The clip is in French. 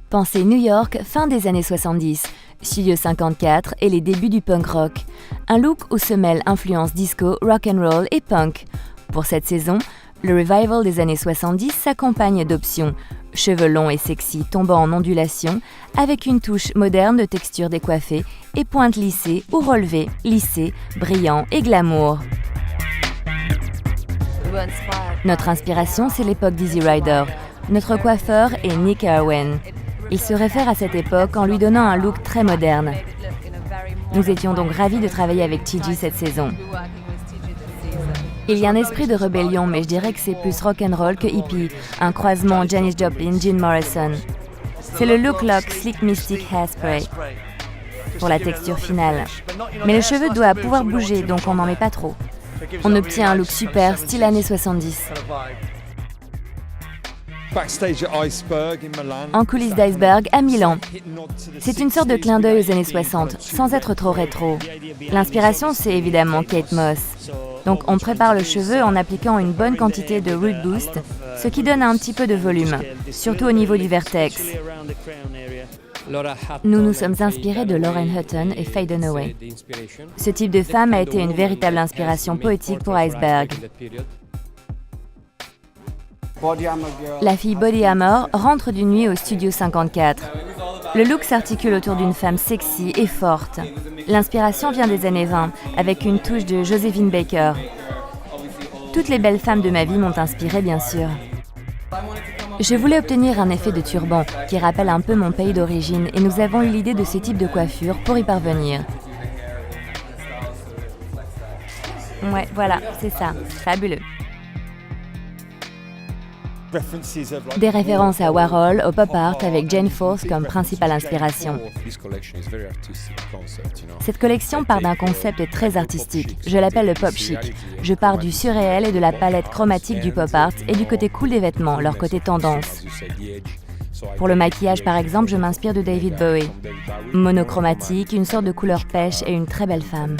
Pensez New York, fin des années 70, Studio 54 et les débuts du punk rock. Un look où se mêlent influences disco, rock and roll et punk. Pour cette saison, le revival des années 70 s'accompagne d'options. Cheveux longs et sexy tombant en ondulation, avec une touche moderne de texture décoiffée et pointes lissées ou relevées, lissées, brillants et glamour. Notre inspiration, c'est l'époque d'Easy Rider. Notre coiffeur est Nick Irwin. Il se réfère à cette époque en lui donnant un look très moderne. Nous étions donc ravis de travailler avec TG cette saison. Il y a un esprit de rébellion, mais je dirais que c'est plus rock'n'roll que hippie, un croisement Janis Joplin, Jim Morrison. C'est le look lock Slick Mystic Hairspray pour la texture finale. Mais le cheveu doit pouvoir bouger, donc on n'en met pas trop. On obtient un look super, style années 70. En coulisses d'Iceberg, à Milan. C'est une sorte de clin d'œil aux années 60, sans être trop rétro. L'inspiration, c'est évidemment Kate Moss. Donc on prépare le cheveu en appliquant une bonne quantité de Root Boost, ce qui donne un petit peu de volume, surtout au niveau du vertex. Nous nous sommes inspirés de Lauren Hutton et Faye Dunaway. Ce type de femme a été une véritable inspiration poétique pour Iceberg. La fille Body Armor rentre d'une nuit au Studio 54. Le look s'articule autour d'une femme sexy et forte. L'inspiration vient des années 20, avec une touche de Josephine Baker. Toutes les belles femmes de ma vie m'ont inspirée, bien sûr. Je voulais obtenir un effet de turban qui rappelle un peu mon pays d'origine et nous avons eu l'idée de ce type de coiffure pour y parvenir. Ouais, voilà, c'est ça, fabuleux. Des références à Warhol, au pop art avec Jane Force comme principale inspiration. Cette collection part d'un concept très artistique, je l'appelle le pop chic. Je pars du surréel et de la palette chromatique du pop art et du côté cool des vêtements, leur côté tendance. Pour le maquillage par exemple, je m'inspire de David Bowie. Monochromatique, une sorte de couleur pêche et une très belle femme.